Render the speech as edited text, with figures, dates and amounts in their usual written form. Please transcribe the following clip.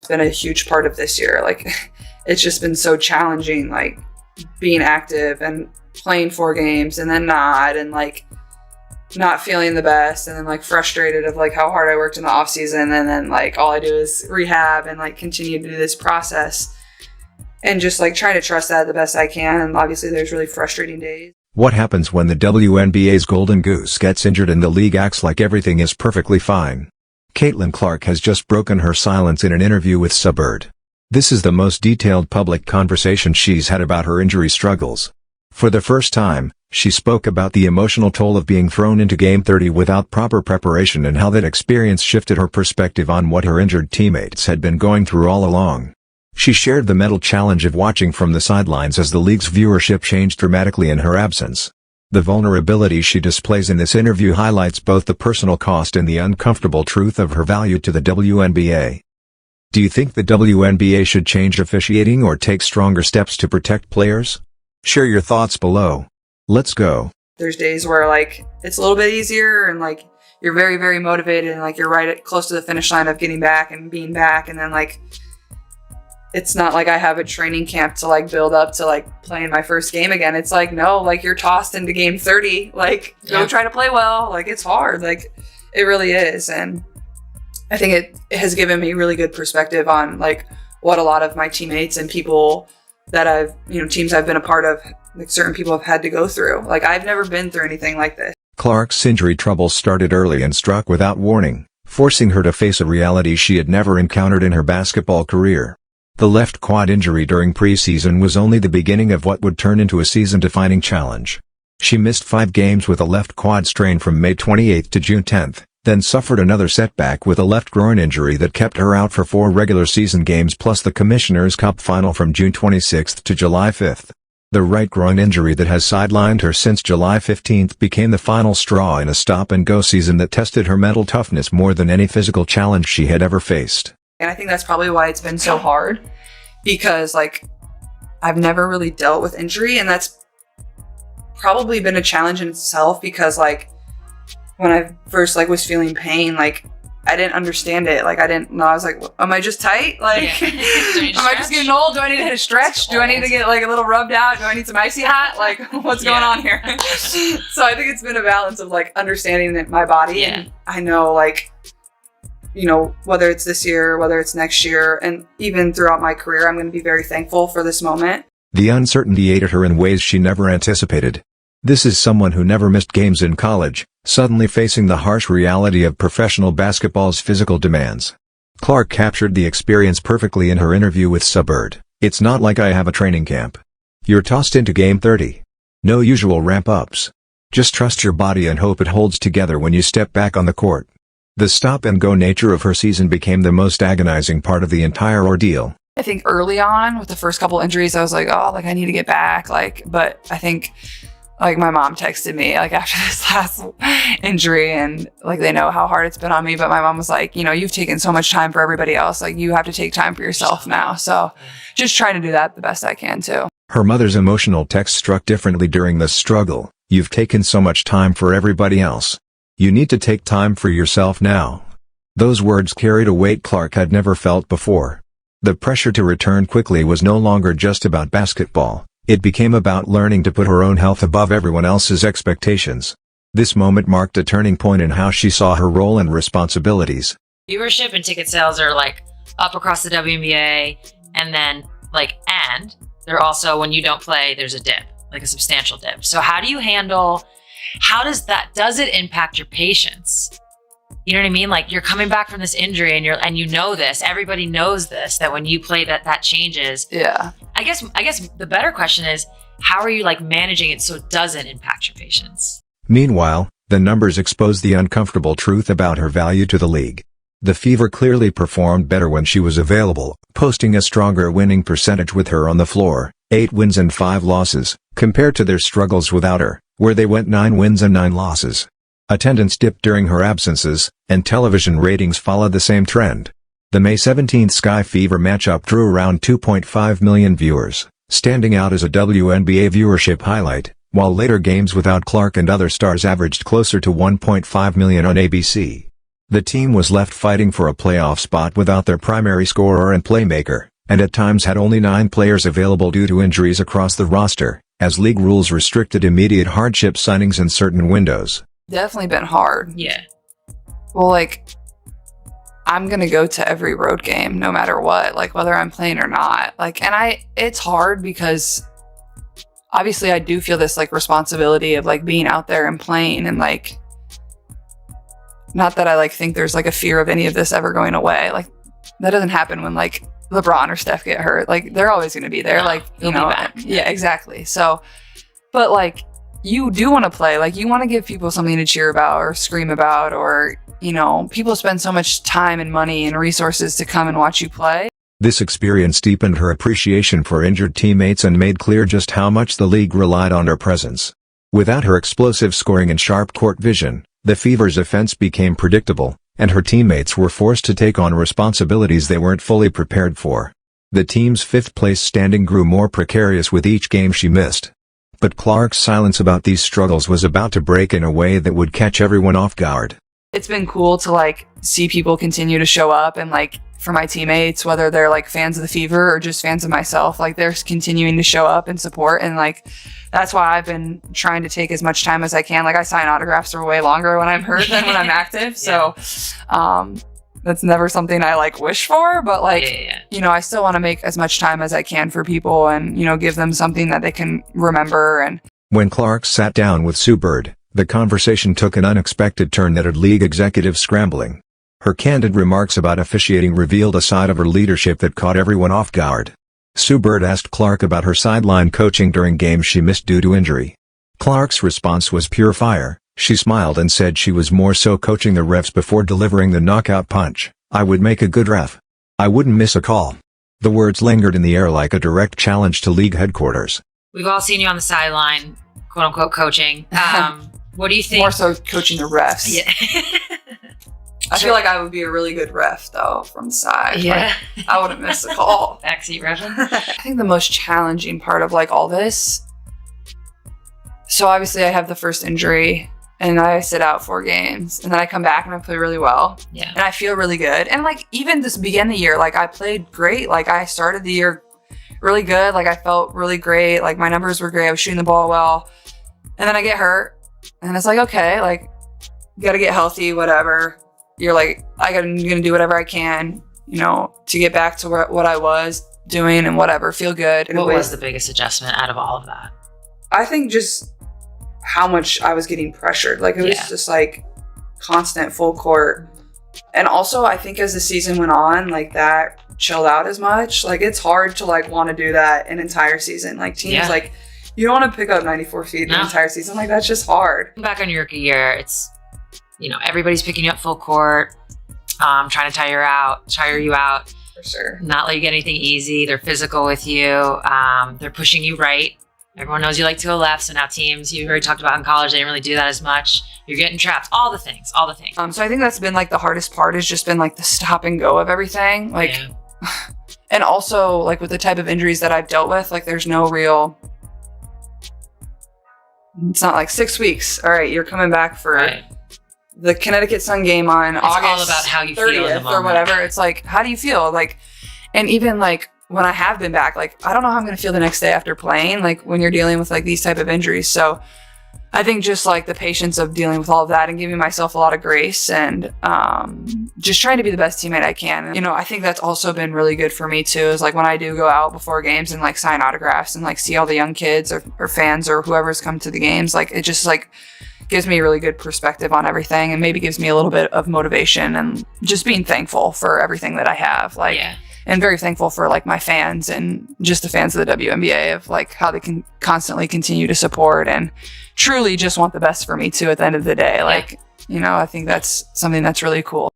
been a huge part of this year. Like, it's just been so challenging, like being active and playing 4 games and then not, and like not feeling the best, and then like frustrated of like how hard I worked in the off season, and then like all I do is rehab and like continue to do this process and just like try to trust that the best I can. And obviously there's really frustrating days. What happens when the WNBA's golden goose gets injured and the league acts like everything is perfectly fine? Caitlin Clark has just broken her silence in an interview with Subbird. This is the most detailed public conversation she's had about her injury struggles. For the first time, she spoke about the emotional toll of being thrown into Game 30 without proper preparation and how that experience shifted her perspective on what her injured teammates had been going through all along. She shared the mental challenge of watching from the sidelines as the league's viewership changed dramatically in her absence. The vulnerability she displays in this interview highlights both the personal cost and the uncomfortable truth of her value to the WNBA. Do you think the WNBA should change officiating or take stronger steps to protect players? Share your thoughts below. Let's go. There's days where like it's a little bit easier and like you're very, very motivated and like you're close to the finish line of getting back and being back. And then like, it's not like I have a training camp to like build up to like playing my first game again. It's like, no, like you're tossed into Game 30, like go try to play well. Like it's hard. Like it really is. And I think it has given me really good perspective on like what a lot of my teammates and people that teams I've been a part of, like certain people have had to go through. Like I've never been through anything like this. Clark's injury troubles started early and struck without warning, forcing her to face a reality she had never encountered in her basketball career. The left quad injury during preseason was only the beginning of what would turn into a season-defining challenge. She missed 5 games with a left quad strain from May 28 to June 10, then suffered another setback with a left groin injury that kept her out for 4 regular season games plus the Commissioner's Cup final from June 26 to July 5. The right groin injury that has sidelined her since July 15 became the final straw in a stop-and-go season that tested her mental toughness more than any physical challenge she had ever faced. And I think that's probably why it's been so hard, because like I've never really dealt with injury, and that's probably been a challenge in itself, because like when I first like was feeling pain, like I didn't understand it. Like I didn't know. I was like, am I just tight? Like, am I just getting old? Do I need to hit a stretch? Do I need to get like a little rubbed out? Do I need some icy hot? Like what's going on here? So I think it's been a balance of like understanding my body. And I know like, whether it's this year, whether it's next year, and even throughout my career, I'm going to be very thankful for this moment. The uncertainty ate at her in ways she never anticipated. This is someone who never missed games in college, suddenly facing the harsh reality of professional basketball's physical demands. Clark captured the experience perfectly in her interview with Subbird. It's not like I have a training camp. You're tossed into Game 30. No usual ramp-ups. Just trust your body and hope it holds together when you step back on the court. The stop-and-go nature of her season became the most agonizing part of the entire ordeal. I think early on, with the first couple injuries, I was like, oh, like I need to get back. But I think like my mom texted me like after this last injury, and like they know how hard it's been on me, but my mom was like, you've taken so much time for everybody else. Like you have to take time for yourself now. So just trying to do that the best I can too. Her mother's emotional text struck differently during this struggle. You've taken so much time for everybody else. You need to take time for yourself now. Those words carried a weight Clark had never felt before. The pressure to return quickly was no longer just about basketball. It became about learning to put her own health above everyone else's expectations. This moment marked a turning point in how she saw her role and responsibilities. Viewership and ticket sales are like up across the WNBA, and then and they're also, when you don't play, there's a dip, like a substantial dip. So how do does it impact your patience? You know what I mean? Like you're coming back from this injury and you know this, everybody knows this, that when you play that changes. Yeah. I guess the better question is, how are you like managing it so it doesn't impact your patience? Meanwhile, the numbers expose the uncomfortable truth about her value to the league. The Fever clearly performed better when she was available, posting a stronger winning percentage with her on the floor, 8 wins and 5 losses, compared to their struggles without her, where they went 9 wins and 9 losses. Attendance dipped during her absences, and television ratings followed the same trend. The May 17 Sky Fever matchup drew around 2.5 million viewers, standing out as a WNBA viewership highlight, while later games without Clark and other stars averaged closer to 1.5 million on ABC. The team was left fighting for a playoff spot without their primary scorer and playmaker, and at times had only 9 players available due to injuries across the roster, as league rules restricted immediate hardship signings in certain windows. Definitely been hard. Yeah. Well, like, I'm going to go to every road game no matter what, like whether I'm playing or not. Like, and it's hard because obviously I do feel this like responsibility of like being out there and playing, and like, not that I like think there's like a fear of any of this ever going away. Like, that doesn't happen when like LeBron or Steph get hurt. Like, they're always going to be there. No, like, you they'll know, be back. yeah, exactly. So, but like, you do want to play. Like, you want to give people something to cheer about or scream about, or, you know, people spend so much time and money and resources to come and watch you play. This experience deepened her appreciation for injured teammates and made clear just how much the league relied on her presence. Without her explosive scoring and sharp court vision, the Fever's offense became predictable, and her teammates were forced to take on responsibilities they weren't fully prepared for. The team's 5th-place standing grew more precarious with each game she missed. But Clark's silence about these struggles was about to break in a way that would catch everyone off guard. It's been cool to like see people continue to show up, and like for my teammates, whether they're like fans of the Fever or just fans of myself, like they're continuing to show up and support. And like, that's why I've been trying to take as much time as I can. Like, I sign autographs for way longer when I'm hurt than when I'm active. Yeah. So, that's never something I like wish for, but like, you know, I still want to make as much time as I can for people and, you know, give them something that they can remember. And when Clark sat down with Sue Bird, the conversation took an unexpected turn that had league executives scrambling. Her candid remarks about officiating revealed a side of her leadership that caught everyone off guard. Sue Bird asked Clark about her sideline coaching during games she missed due to injury. Clark's response was pure fire. She smiled and said she was more so coaching the refs before delivering the knockout punch. "I would make a good ref. I wouldn't miss a call." The words lingered in the air like a direct challenge to league headquarters. We've all seen you on the sideline, quote unquote, coaching. What do you think? more so coaching the refs. Yeah. I feel like I would be a really good ref though, from the side. Yeah. Like, I wouldn't miss a call. Backseat refing. I think the most challenging part of like all this, so obviously I have the first injury and I sit out 4 games, and then I come back and I play really well. Yeah. And I feel really good. And like, even this beginning of the year, like I played great. Like, I started the year really good. Like, I felt really great. Like, my numbers were great. I was shooting the ball well. And then I get hurt, and it's like, okay, like, you gotta get healthy, whatever. You're like, I'm gonna do whatever I can, you know, to get back to what I was doing and whatever, feel good. What was the biggest adjustment out of all of that? I think just how much I was getting pressured. Like, it was just like constant full court. And also, I think as the season went on, like, that chilled out as much. Like, it's hard to like want to do that an entire season. Like, teams like, you don't want to pick up 94 feet the entire season. Like, that's just hard. Back on your rookie year, it's, you know, everybody's picking you up full court, trying to tire you out. For sure. Not let you get anything easy. They're physical with you. They're pushing you right. Everyone knows you like to go left. So now teams you already talked about in college, they didn't really do that as much. You're getting trapped. All the things. So I think that's been like the hardest part, is just been like the stop and go of everything. Like, and also like with the type of injuries that I've dealt with, like there's no real, it's not like 6 weeks. All right, you're coming back for the Connecticut Sun game on August all about how you feel in the moment. or whatever. It's like, how do you feel? Like, and even like when I have been back, like, I don't know how I'm going to feel the next day after playing, like when you're dealing with like these type of injuries. So I think just like the patience of dealing with all of that and giving myself a lot of grace and just trying to be the best teammate I can. You know, I think that's also been really good for me too, is like when I do go out before games and like sign autographs and like see all the young kids or fans or whoever's come to the games, like it just like gives me a really good perspective on everything, and maybe gives me a little bit of motivation and just being thankful for everything that I have. Like, and very thankful for like my fans and just the fans of the WNBA, of like how they can constantly continue to support and truly just want the best for me too at the end of the day. Like, you know, I think that's something that's really cool.